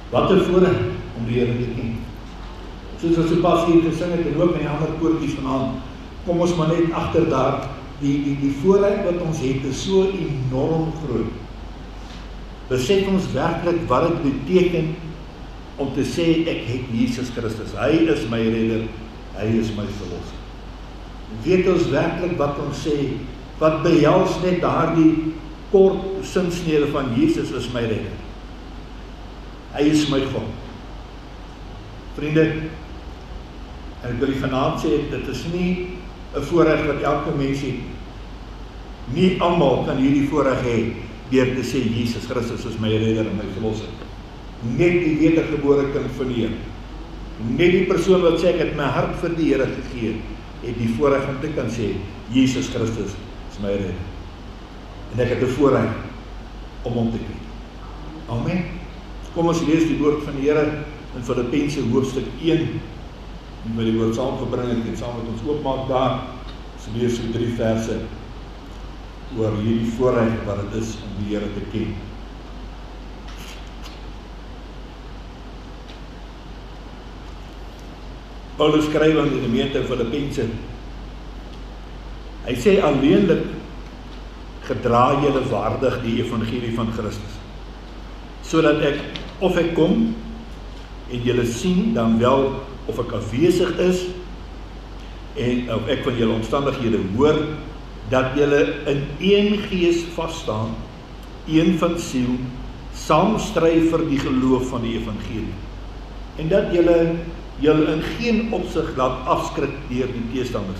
Wat 'n voorreg om die Here te ken. Soos ons sopas hier gesing het en ook in die ander koortjies vanaand, kom ons maar net agter daar, die voorreg wat ons het is so enorm groot. Besef ons werklik wat dit beteken om te sê ek het Jesus Christus. Hy is my redder, hy is my verlosser. Weet ons werklik wat ons sê, wat behels net daardie kort sinsnede van Jesus is my redder. Hy is my God. Vriende, en ek wil die vanaand sê, dit is nie 'n voorreg wat elke mens het. Nie almal kan hierdie voorreg hê deur te sê Jesus Christus is my redder en my verlosser. Net die wedergebore kind van die Here. Net die persoon wat sê ek het my hart vir die Here gegee, het die voorreg om te kan sê Jesus Christus is my redder. En ek het 'n voorreg om hom te ken. Amen. Kom ons lees die woord van die Here in Filippense hoofstuk 1. En wil die woord saamgebring het en saam met ons oopmaak daar. Ons lees so 3 verse oor hierdie voorreg wat dit is om die Here te ken. Paulus skryf aan die gemeente Filippense. Hy sê alleenlik gedra julle waardig die evangelie van Christus, sodat of ek kom en julle sien dan wel of ek afwesig is en of ek van julle omstandighede hoor, dat julle in een gees vasstaan, een van siel, saam stry vir die geloof van die evangelie, en dat julle in geen opsig laat afskrik deur die teestanders.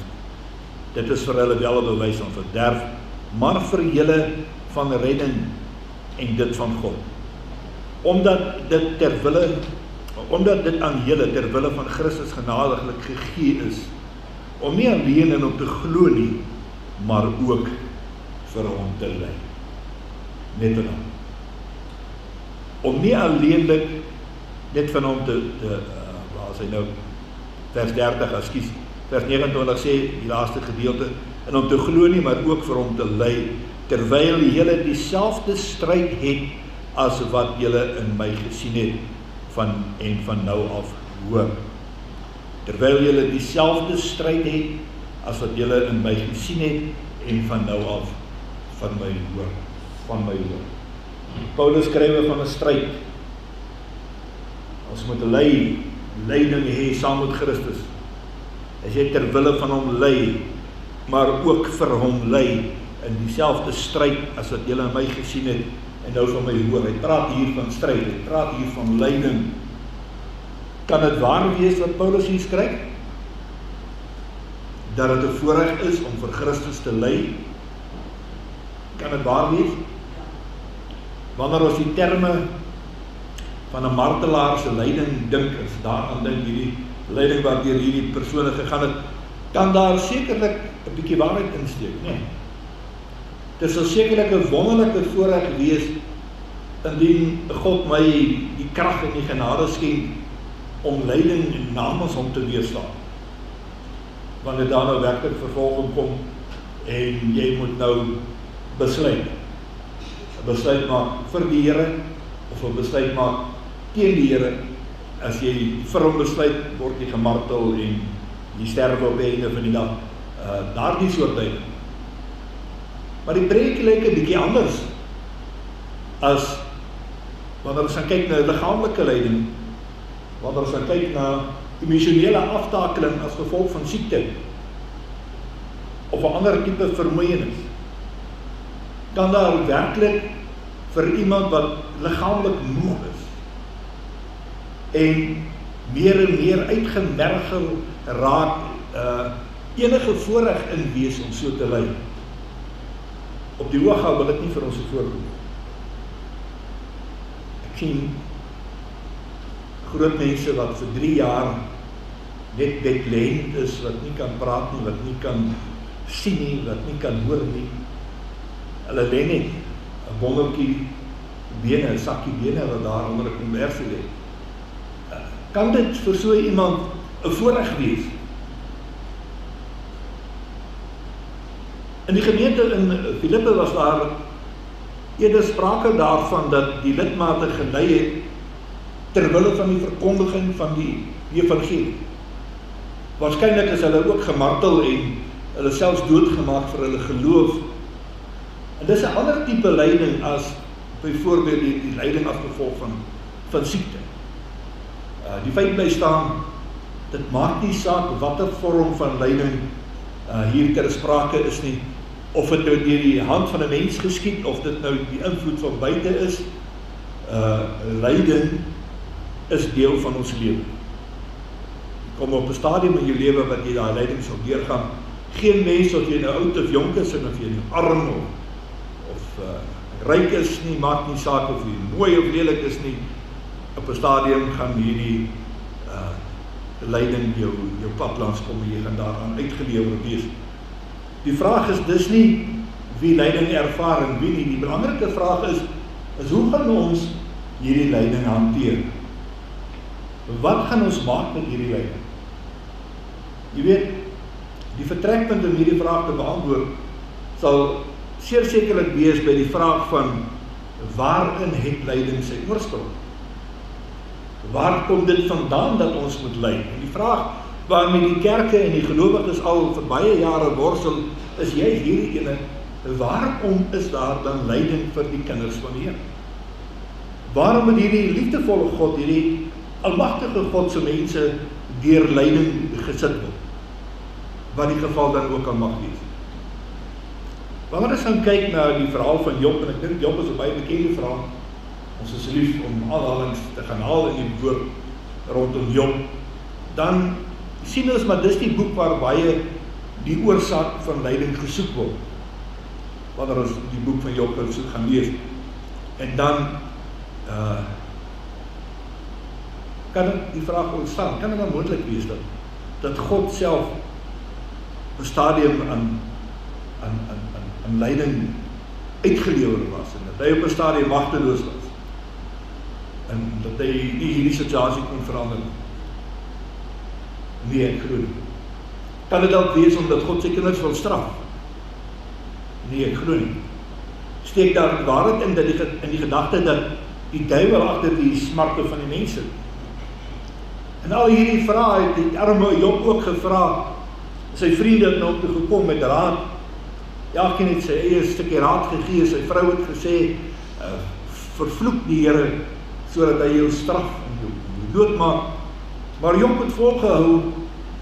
Dit is vir hulle wel 'n bewys van verderf, maar vir julle van redding en dit van God. Omdat dit aan julle ter wille van Christus genadiglik gegee is, om nie alleen in hom te glo nie, maar ook vir hom te ly. Net van hom. Om nie alleenlik net van hom waar is hy nou, vers 30, ekskuus, vers 29 sê, die laaste gedeelte, en om te glo nie, maar ook vir hom te ly, terwyl julle dieselfde stryd het, as wat julle in my gesien het, van nou af hoor. Terwyl julle dieselfde stryd het, as wat julle in my gesien het, en van nou af van my hoor. Paulus skryf van 'n stryd. Ons moet 'n lyding hê saam met Christus. As jy ter wille van hom ly, maar ook vir hom ly, in dieselfde stryd as wat julle in my gesien het, en nou van my hoor. Hy praat hier van stryd, hy praat hier van lyding. Kan dit waar wees wat Paulus hier skryf? Dat dit 'n voorreg is om vir Christus te ly? Kan dit waar wees? Wanneer ons die terme van 'n martelaar se lyding dink, as daaraan dink, hierdie lyding wat deur hierdie persone gegaan het, kan daar sekerlik 'n bietjie waarheid insteek, nee. Dit sal sekerlik 'n wonderlike voorreg wees indien God my die krag en die genade skenk om lyding namens hom te weerstaan. Wanneer daar nou werklik vervolging kom en jy moet nou besluit. 'n Besluit maak vir die Here of 'n besluit maak teen die Here. As jy vir hom besluit, word jy gemartel en jy sterwe op die einde van die dag. Daardie soort tyd. Maar die preek lyk 'n bietjie anders as wanneer ons gaan kyk na liggaamlike lyding, wanneer ons gaan kyk na emosionele aftakeling as gevolg van siekte of 'n ander tipe vermoeienis. Kan daar werklik vir iemand wat liggaamlik moeg is en meer uitgemergel raak, enige voorreg in wees om so te ly? Op die ooghou wil dit nie vir ons voorkom. Ek sien groot mense wat vir 3 jaar net bedlend is, wat nie kan praat nie, wat nie kan sien nie, wat nie kan hoor nie. Hulle lê net 'n bondeltjie bene, 'n sakkie bene wat daar onder 'n kombersie lê. Kan dit vir so iemand 'n voorreg wees? In die gemeente in Filippe was daar eerder sprake daarvan dat die lidmate gelei het terwille van die verkondiging van die evangelie. Waarskynlik is hulle ook gemartel en hulle selfs doodgemaak vir hulle geloof. En dis 'n ander tipe lyding as byvoorbeeld die lyding as gevolg van siekte. Die feit bly staan, dit maak nie saak watter vorm van lyding hier ter sprake is nie, of dit nou deur die hand van 'n mens geskied, of dit nou die invloed van buite is, lyding is deel van ons lewe. Kom op 'n stadium in jou lewe wat jy daai lyding sal deurgaan. Geen mens of jy nou oud of jonk is en of jy nou arm of ryk is nie, maak nie saak of jy mooi of lelik is nie. Op 'n stadium gaan hierdie lyding jou pad langs kom en jy gaan daaraan uitgelewer wees. Die vraag is dus nie wie lyding ervaar en wie nie. Die belangrike vraag is hoe gaan ons hierdie lyding hanteer? Wat gaan ons maak met hierdie lyding? Jy weet, die vertrekpunt om hierdie vraag te beantwoord sal sekerlik wees by die vraag van waarin het lyding sy oorsprong? Waar kom dit vandaan dat ons moet ly? En die vraag waarmee die kerke en die gelowiges al vir baie jare worstel, is juist hierdie ene: waarom is daar dan lyding vir die kinders van die Here? Waarom moet hierdie liefdevolle God, hierdie almagtige God se mense deur lyding gesit word? Wat die geval dan ook al mag wees. Wanneer ons gaan kyk na die verhaal van Job, en ek dink Job is 'n baie bekende verhaal, ons is lief om aanhalings te gaan haal in die woord rondom Job, dan sien ons maar dis die boek waar baie die oorsaak van lyding gesoek word. Wanneer ons die boek van Job gaan lees. En dan kan die vraag ontstaan, kan dit dan moontlik wees dat God self 'n stadium aan lyding uitgelewer was en dat hy op 'n stadium magteloos was en dat hy nie hierdie situasie kon verander nie? Nee, ek glo nie. Kan dit dalk wees omdat God sy kinders wil straf? Nee, ek glo nie. Steek daar waarheid in die gedagte dat die duiwel agter die smarte van die mense. En al hierdie vrae het die arme Job ook gevra. Sy vriende het nou toe gekom met raad. Elkeen het sy eie stukkie raad gegee. Sy vrou het gesê, vervloek die Here sodat hy jou straf en jou doodmaak. Maar Job het volgehou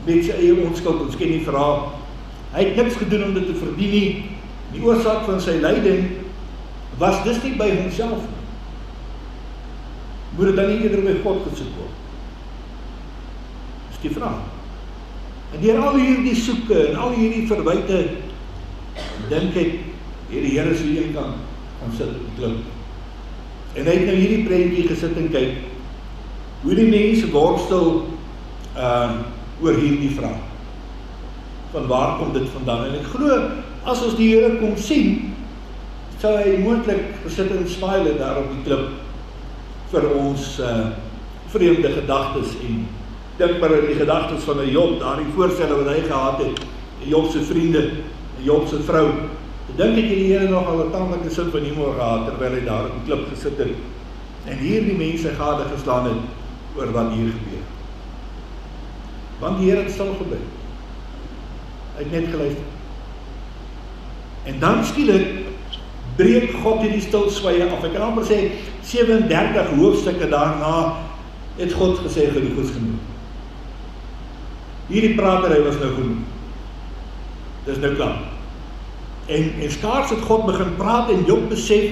met sy eie onskuld. Ons ken die verhaal. Hy het niks gedoen om dit te verdien nie. Die oorsaak van sy lyding was dus nie by homself nie. Moet dit dan nie eerder by God gesoek word? Dis die vraag. En deur al hierdie soeke en al hierdie verwyte, dink ek, die Here sou een kan sit op die klip. En hy het nou hierdie prentjie gesit en kyk, hoe die mense worstel oor hierdie vraag. Van waar kom dit vandaan? En ek glo, as ons die Here kom sien, sou hy moontlik gesit en smile daar op die klip vir ons vreemde gedagtes en dink maar in die gedagtes van 'n Job, daardie voorstelle wat hy gehad het, Job se vriende, Job se vrou. Ek dink ek die Here nog al 'n tamelike sin van humor gehad terwyl hy daar op die klip gesit het en hierdie mense gade geslaan het oor wat hier gebeur. Want die Here het stil gebly. Hy het net geluister. En dan skielik breek God hierdie stilswye af. Ek kan amper sê 37 hoofstukke daarna het God gesê genoeg is genoeg. Hierdie pratery was nou genoeg. Dis nou klaar. En skaars het God begin praat en Job besef,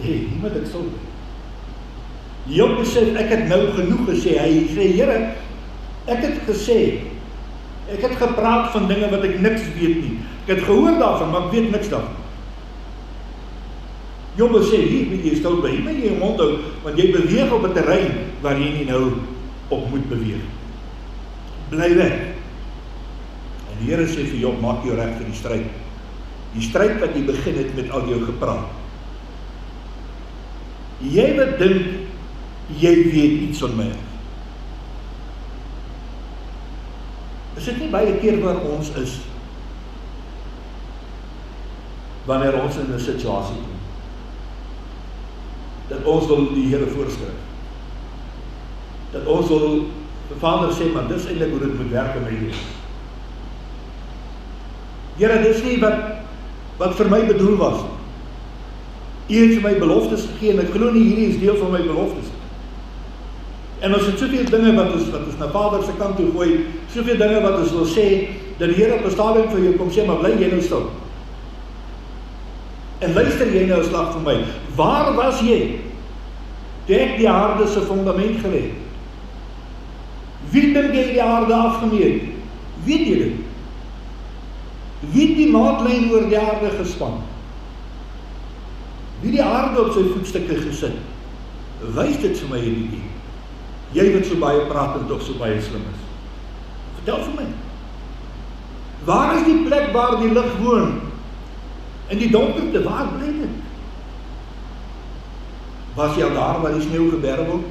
iemand ek sal. Job besef, ek het nou genoeg gesê. Hy sê, Here, ek het gesê, ek het gepraat van dinge wat ek niks weet nie. Ek het gehoor daarvan, maar ek weet niks daarvan. Job sê, hier moet jy stil bly, hier moet jy jou mond hou, want jy beweeg op 'n terrein waar jy nie nou op moet beweeg. Bly weg. En die Here sê vir Job, maak jou reg vir die stryd. Die stryd wat jy begin het met al jou gepraat. Jy wat dink, jy weet iets van my. Is dit nie baie keer waar ons is, wanneer ons in 'n situasie kom, dat ons wil die Here voorskryf. dat ons wil die Vader sê, maar dis eintlik hoe dit moet werk in my lewe. Here, dis nie wat vir my bedoel was. U het vir my beloftes gegee, en ek glo nie hierdie is deel van my beloftes. En ons het soveel dinge wat ons na Vader se kant toe gooi, soveel dinge wat ons wil sê, dat die Here op 'n stadium vir jou kom sê, maar bly jy nou stil. En luister jy nou 'n slag vir my, waar was jy toe ek die aarde se fondament gelê? Wie dink jy die aarde afgemeet? Weet jy dit? Wie het die maatlyn oor die aarde gespan? Wie die aarde op sy voetstukke gesit? Wys dit vir my hierdie. Jy wat so baie praat en tog so baie slim is. Vertel vir my. Waar is die plek waar die lig woon? In die donkerte, waar bly dit? Was jy al daar waar die sneeu geberg word?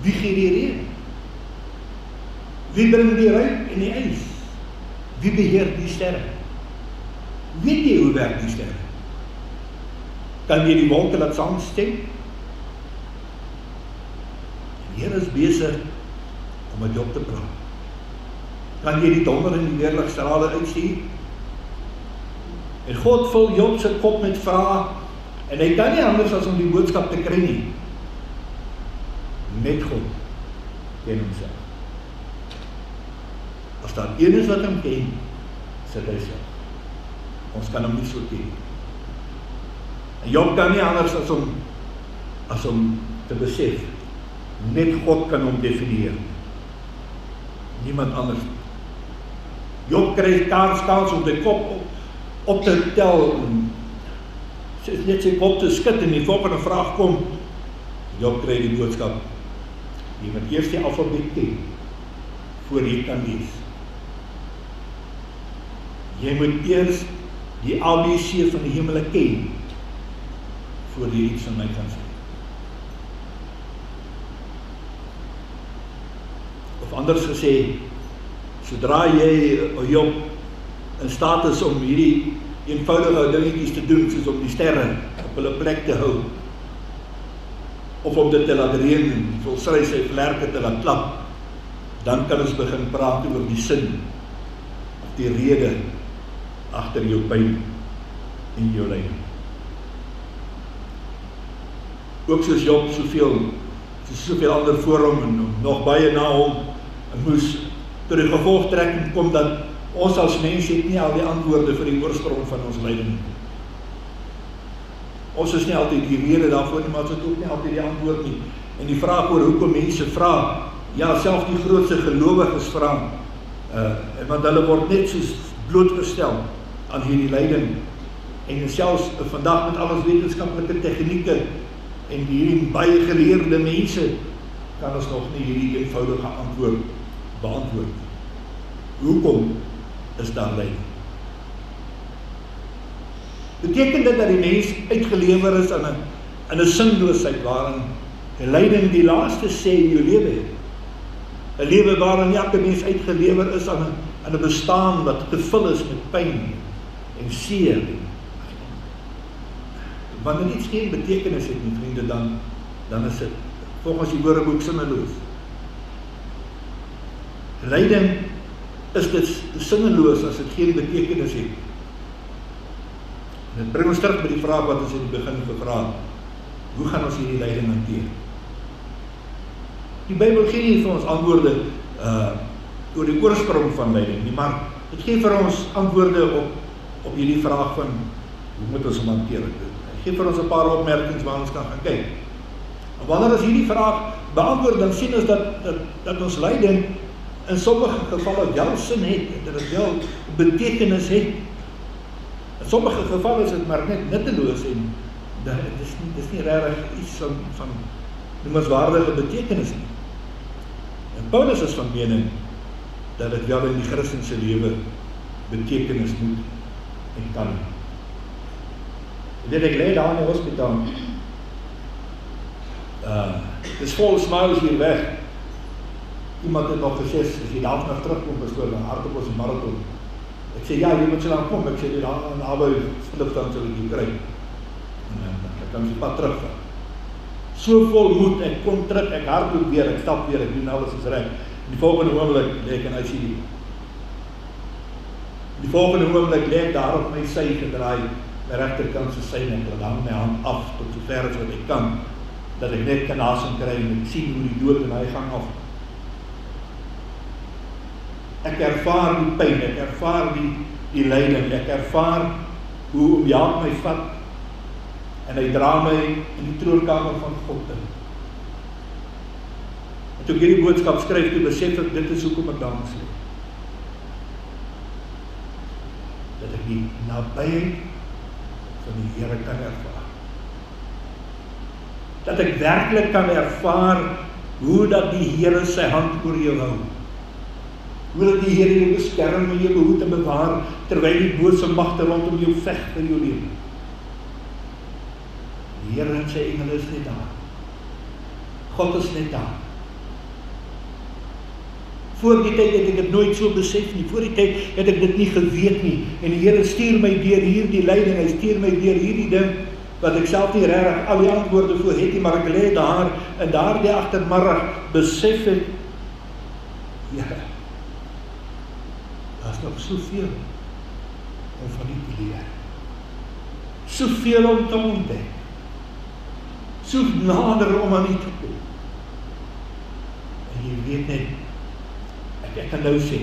Wie gee die reën? Wie bring die reën en die ys? Wie beheer die sterre? Weet jy hoe werk die sterre? Kan jy die wolke laat saamstem? Die Here is besig om met Job te praat. Kan jy die donder en die weerligstrale uitstuur? En God vul Job se kop met vrae, en hy kan nie anders as om die boodskap te kry nie. Net God ken homself. As daar een is wat hom ken, sit hy self. Ons kan hom nie so ken. En Job kan nie anders as om te besef, net God kan hom definieer. Niemand anders. Job kry kans om die kop op te tel, net sy kop te skud, en die volgende vraag kom, Job kry die boodskap, jy moet eers die alfabet ken, voor jy kan lees. Jy moet eers die ABC van die hemel ken, voor jy iets van my kan sê. Of anders gesê, sodra jy, Job, in staat is om hierdie eenvoudige dingetjies te doen, soos om die sterre op hulle plek te hou, of om dit te laat reën, soos sy vlerke te laat klap, dan kan ons begin praat oor die sin, of die rede, agter jou pyn en jou lyding. Ook soos Job soveel ander voor hom, en nog baie na hom, en moes tot die gevolgtrekking kom, dat ons as mens het nie al die antwoorde vir die oorsprong van ons lyding. Ons is nie altyd die rede daarvoor nie, maar ons het ook nie altyd die antwoord nie. En die vraag oor hoekom mense vra, ja, self die grootste gelowiges vra, want hulle word net soos blootgestel aan hierdie lyding. En selfs vandag met alles wetenskaplike tegnieke en hierdie baie geleerde mense, kan ons nog nie hierdie eenvoudige antwoord beantwoord. Hoekom is daar lyding? Beteken dit dat die mens uitgelewer is aan 'n sinloosheid waarin die lyding die laaste sê in jou lewe het? 'n Lewe waarin elke mens uitgelewer is aan 'n bestaan wat gevul is met pyn en seer. Wanneer iets geen betekenis het, my vriende, dan is dit volgens die Woordeboek sinneloos. Lyding is dit sinneloos as dit geen betekenis het. En dit bring ons terug by die vraag wat ons in die begin gevra het. Hoe gaan ons hierdie lyding hanteer? Die Bybel gee nie vir ons antwoorde oor die oorsprong van lyding nie, maar dit gee vir ons antwoorde op hierdie vraag van hoe moet ons hom hanteer? Dit gee vir ons 'n paar opmerkings waar ons kan gaan kyk. En wanneer ons hierdie vraag beantwoord, dan sien ons dat ons lyding in sommige gevalle wel sin het, dat dit wel betekenis het. In sommige gevalle is dit maar net nutteloos en dit is nie regtig iets van noemenswaardige betekenis nie. En Paulus is van mening dat dit wel in die Christense lewe betekenis moet en kan. Ek lê daar in die hospitaal. Dis vol smiles hier weg. Iemand het nog gesê, as jy daar nog terugkom, pastoor, dan hardloop ons 'n marathon. Ek sê, ja, jy moet so lang kom. Ek sê, daar naby Philipston sal ek jou kry. En dan kan ons die pad teruggaan. So vol moed, ek kom terug, ek hardloop weer, ek stap weer, ek doen alles is reg. Die volgende oomblik lê ek in ICU. Die volgende oomblik lê ek daar op my sy gedraai, my regterkant se sy, en ek hang my hand af tot so ver as wat ek kan, dat ek net kan asem kry en ek sien hoe die dood in hy gang af. Ek ervaar die pyn, ek ervaar die lyding, ek ervaar hoe Jaap my vat en hy dra my in die troonkamer van God in. En toe ek hierdie boodskap skryf, toe besef ek, dit is hoekom ek dans lê. Dat ek die nabyheid van die Here kan ervaar. Dat ek werklik kan ervaar hoe dat die Here sy hand oor jou hou. Hoe dat die Here jou beskerm en jou behoed en bewaar, terwyl die bose magte rondom jou veg vir jou lewe. Die Here en sy engele is net daar. God is net daar. Voor die tyd het ek dit nooit so besef nie. Voor die tyd het ek dit nie geweet nie. En die Here stuur my deur hierdie lyding, hy stuur my deur hierdie ding, wat ek self nie regtig al die antwoorde voor het nie, maar ek lê daar, en daardie agtermiddag besef ek, ja, daar's nog soveel om van U te leer. Soveel om te ontdek. So nader om aan U te kom. En jy weet net, ek kan nou sê,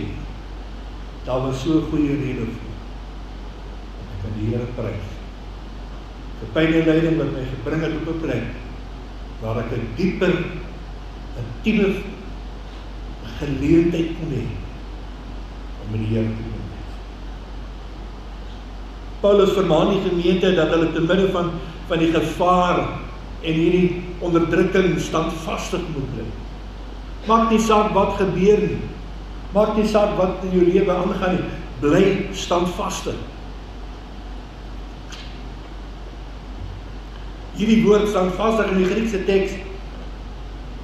daar was so 'n goeie rede vir. Ek kan die Here prys. Vir pyn en lyding wat my gebring het op 'n plek, waar ek 'n dieper, intieme geleentheid kon hê, om met die Here te doen. Paulus vermaan die gemeente dat hulle te midde van die gevaar en hierdie onderdrukking standvastig moet bly. Maak nie saak wat gebeur nie. Maak nie saak wat in jou lewe aangaan nie. Bly standvastig. Hierdie woord standvastig in die Griekse teks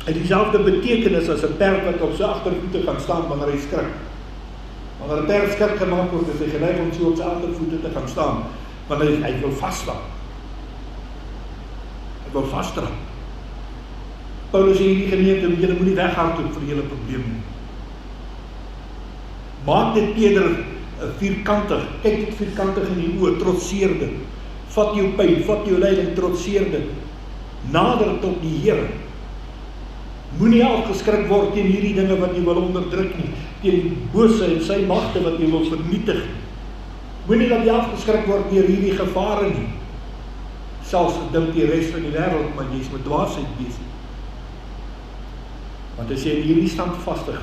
het dieselfde betekenis as 'n perd wat op sy agtervoete gaan staan wanneer hy skrik. Wanneer 'n perd skrik gemaak word, is hy geneig om so op sy agtervoete te gaan staan, want hy wil vasstaan. Hy wil vasdraai. Paulus sê hierdie gemeente, julle moenie weghardloop vir julle probleme nie. Maak dit eerder vierkantig, kyk dit vierkantig in die oë, trotseer dit. Vat jou pyn, vat jou lyding, trotseer dit. Nader tot die Here. Moenie afgeskrik word teen hierdie dinge wat jy wil onderdruk nie, teen die bose en sy magte wat jy wil vernietig. Moenie dat jy afgeskrik word deur hierdie gevare nie. Selfs dink die res van die wêreld, maar jy's met dwaasheid besig. Want as jy in hierdie standvastig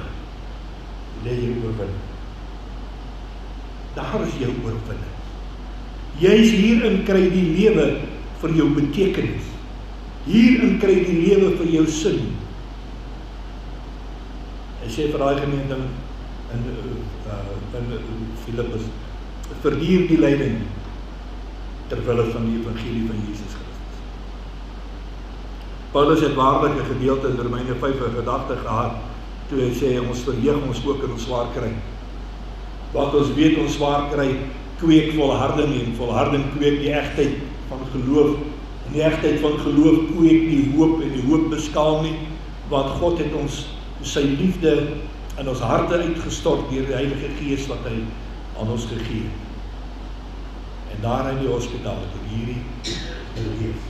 lê jy oorwinning. Daar is jou oorwinning. Juis hierin kry die lewe vir jou betekenis. Hierin kry die lewe vir jou sin. Hy sê vir daai gemeente in Filippus, verduur die lyding terwille van die evangelie van Jesus Christus. Paulus het waarlik 'n gedeelte in Romeine 5 'n gedagte gehad, toe hy sê, ons verheug ons ook in ons swaar kry. Want ons weet ons swaar kry kweek volharding, en volharding kweek die egtheid van geloof. En die egtheid van geloof kweek die hoop, en die hoop beskaam nie, want God het ons sy liefde in ons harte uitgestort deur die Heilige Gees wat hy aan ons gegee het. En daar in die hospitaal het ek hierdie beleef.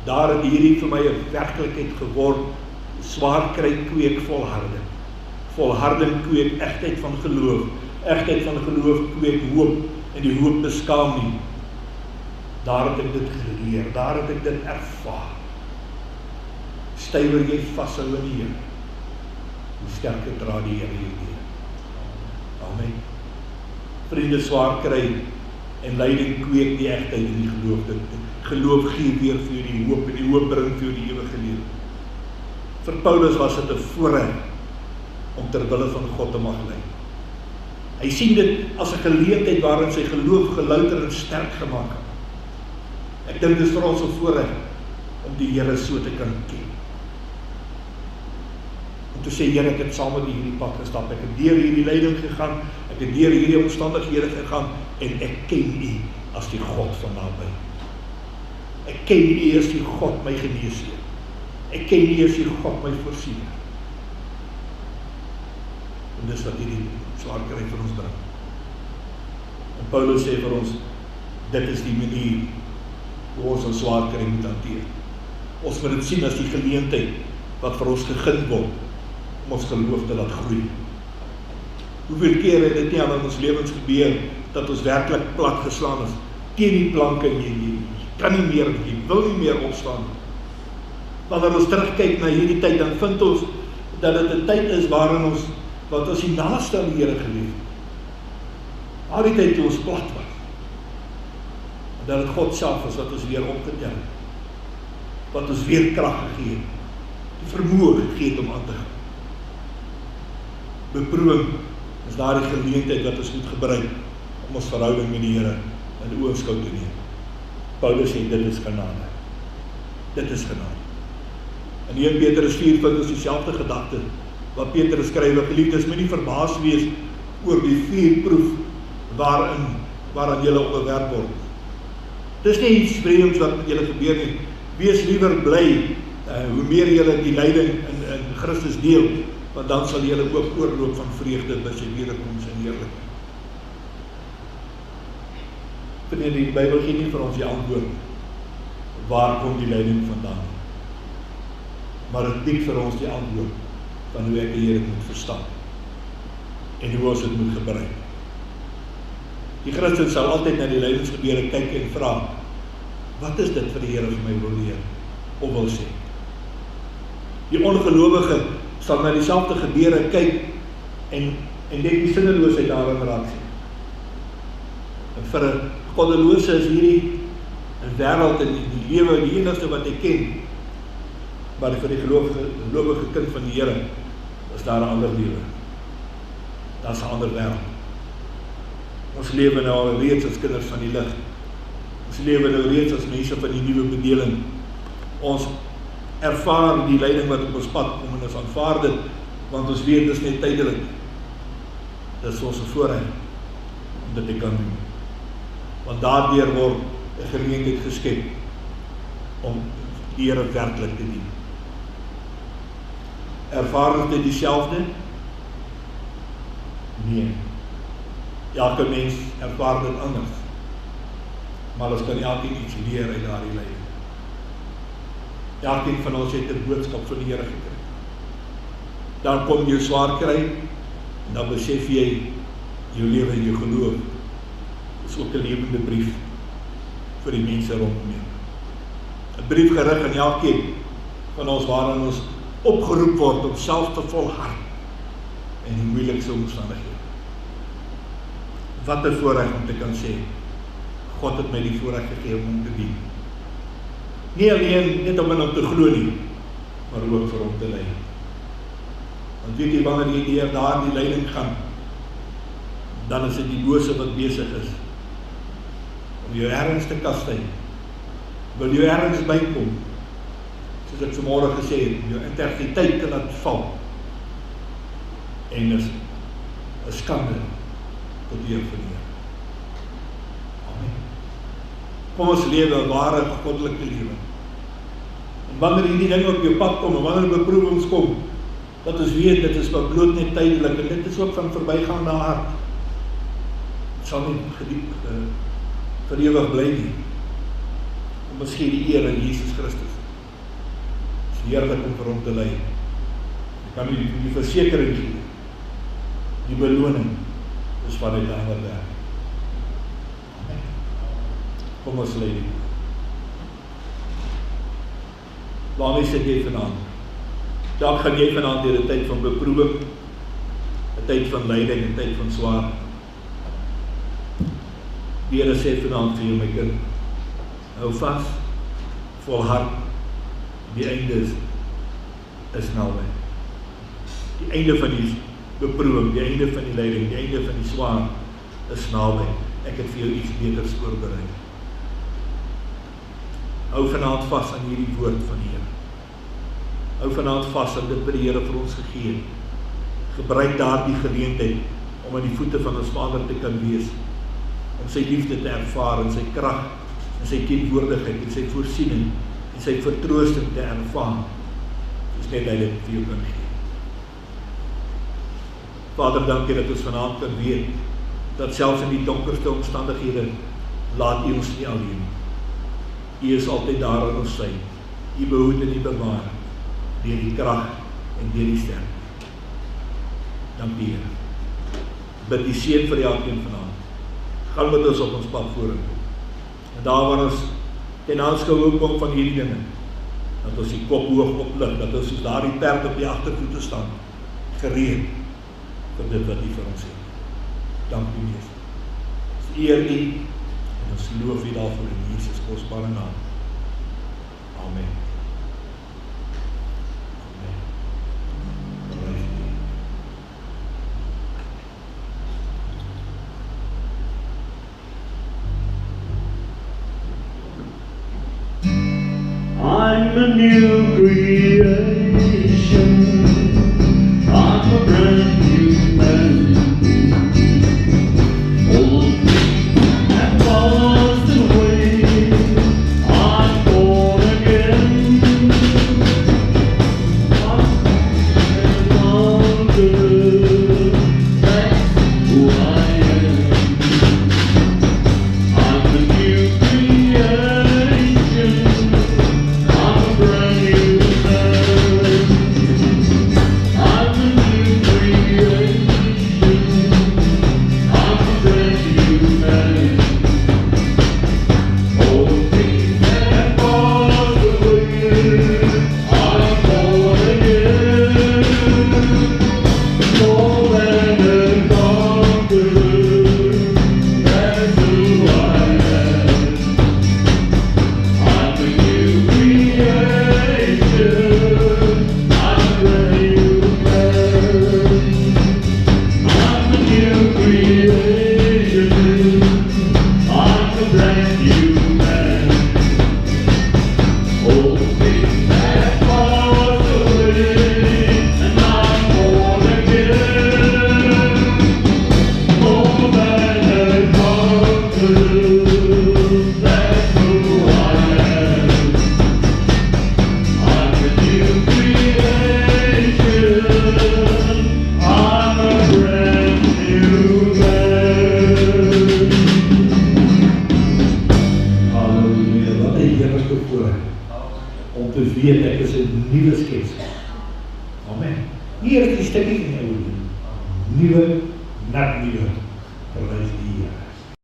Daar het hierdie vir my 'n werklikheid geword. Swaar kry kweek volharding. Volharding kweek egtheid van geloof. Egtheid van geloof kweek hoop, en die hoop beskaam nie. Daar het ek dit geleer, daar het ek dit ervaar. Stywer jy vashou in die Here, hoe sterker dra die Here jou deur. Amen. Vriende, swaar kry en lyding kweek die egtheid in die geloof. Geloof gee weer vir jou die hoop, en die hoop bring vir jou die ewige lewe. Vir Paulus was dit 'n voorreg om ter wille van God te mag ly. Hy sien dit as 'n geleentheid waarin sy geloof gelouter en sterk gemaak het. Ek dink dit is vir ons 'n voorreg om die Here so te kan ken. Om te sê, Here, ek het saam met U hierdie pad gestap, ek het deur hierdie lyding gegaan, ek het deur hierdie omstandighede gegaan, en ek ken U as die God van naby. Ek ken U as die God my geneesheer. Ek ken U as die God my voorsiener. En dis wat hierdie swaar kry vir ons bring. En Paulus sê vir ons, dit is die manier hoe ons swaar kry moet hanteer. Ons moet dit sien as die geleentheid wat vir ons gegee word om ons geloof te laat groei. Hoeveel keer het dit nie aan ons lewens gebeur dat ons werklik plat geslaan is teen die planke en jy kan nie meer, jy wil nie meer opstaan. Wanneer ons terugkyk na hierdie tyd, dan vind ons dat dit 'n tyd is waarin ons wat ons die naaste aan die Here geleef het. Al die tyd toe ons plat was. En dat dit God self is wat ons weer opgetel het. Wat ons weer krag gegee het. Die vermoë gegee het om aan te gaan. Beproewing is daardie geleentheid wat ons moet gebruik om ons verhouding met die Here in die oogskouw te neem. Paulus sê, dit is genade. Dit is genade. In 1 Petrus 4 vind ons dieselfde gedagte, wat Petrus skryf, geliefdes, moet nie verbaas wees oor die vuurproef waaraan julle onderwerp word. Dis nie iets vreemds wat met julle gebeur nie. Wees liewer bly, hoe meer julle die lyding in Christus deel, want dan sal julle ook oorloop van vreugde by sy wederkoms in heerlikheid. Die Bybel gee nie vir ons die antwoord, waar kom die lyding vandaan? Maar het bied vir ons die antwoord van hoe ek die Here moet verstaan en hoe ons dit moet gebruik. Die Christen sal altyd na die lydingsgebeure kyk en vra, wat is dit vir die Here vir my wil leer of wil sê? Die ongelowige sal na dieselfde gebeure kyk en net die sinneloosheid daarin raak sien. En vir 'n goddelose is hierdie 'n wêreld en die lewe die enigste wat ek ken. Maar vir die gelowige kind van die Here is daar 'n ander lewe. Daar is 'n ander wêreld. Ons lewe nou al reeds as kinders van die lig. Ons lewe nou reeds as mense van die nuwe bedeling. Ons ervaar die lyding wat op ons pad kom en ons aanvaar dit, want ons weet dit is net tydelik. Dit is ons voorreg om dit te kan doen. Want daardeur word 'n geleentheid geskep om die Here werklik te dien. Ervaar ons dit dieselfde? Nee. Elke mens ervaar dit anders. Maar ons kan elkeen iets leer uit daardie lyding. Elkeen van ons het 'n boodskap van die Here gekry. Dan kom jy swaar kry, en dan besef jy jou lewe en jou geloof is ook 'n lewende brief vir die mense rondom jou. 'n Brief gerig aan elkeen van ons waarin ons opgeroep word om self te volhard in die moeilikste omstandighede. Wat 'n voorreg om te kan sê, God het my die voorreg gegee om te dien. Nie alleen net om in hom te glo nie, maar ook vir hom te lei. Want weet jy, wanneer jy deur daardie lyding gaan, dan is dit die bose wat besig is om jou ergens te kastei, wil jou ergens bykom, soos ek vanmôre gesê het, jou integriteit te laat val, en is 'n skande tot eer vir die Here. Amen. Kom ons lewe 'n ware goddelike lewe. En wanneer hierdie dinge op jou pad kom, en wanneer beproewings kom, dat ons weet, dit is maar bloot net tydelik, en dit is ook van verbygaande aard. Het sal nie vir ewig bly nie. En ons gee die eer aan Jesus Christus. Het is heerlik om vir hom te lei. Ek kan die versekering gee. Die beloning is vanuit 'n ander werk. Kom ons lei die. Waarmee sit jy vanaand? Dalk gaan jy vanaand deur 'n tyd van beproewing, 'n tyd van lyding, 'n tyd van swaar. Die Here sê vanaand vir jou, my kind, hou vas, volhard, die einde is naby. Die einde van die beproewing, die einde van die lyding, die einde van die swaar is naby. Ek het vir jou iets beters voorberei. Hou vanaand vas aan hierdie woord van die Here. Hou vanaand vas aan dit wat die Here vir ons gegee het. Gebruik daardie geleentheid om aan die voete van ons Vader te kan wees, om sy liefde te ervaar en sy krag en sy teenwoordigheid, en sy voorsiening, en sy vertroosting te ervaar, soos net hy dit vir jou kan gee. Vader, dankie dat ons vanaand kan weet, dat selfs in die donkerste omstandighede, laat U ons nie alleen. U is altyd daar aan ons sy, U behoed en U bewaar, deur die krag en deur die sterk. Dankie, Here. Bid die seën vir elkeen vanaand. Gaan met ons op ons pad vorentoe. En daar waar ons ten aanskouing kom van hierdie dinge, dat ons die kop hoog oplig, dat ons soos daar die perd op die agtervoete staan, gereed vir dit wat U vir ons het. Dankie, Meester. Ons eer U en ons loof U daarvoor in Jesus kosbare naam. Amen. I'm a new creation, I'm a brand new man. Old things have passed away, I'm born again. I'm stronger, that's who I am. I'm a new creation, I'm a brand new man. I'm a new creation, I'm a brand new man. Old things have passed away, I'm born again. More than a conqueror, that's who I am. I'm a new creation, I'm a brand new man. I'm a new creation, I'm a brand new man. Old things have passed away, and I'm born again. More than a conqueror, that's who I am. I'm a new creation, I'm a brand new man. Halleluja, wat 'n heerlike voorreg om te weet ek is 'n nuwe skepsel. Amen. Hier is die stukkie in die ou, nuwe, net nuwe.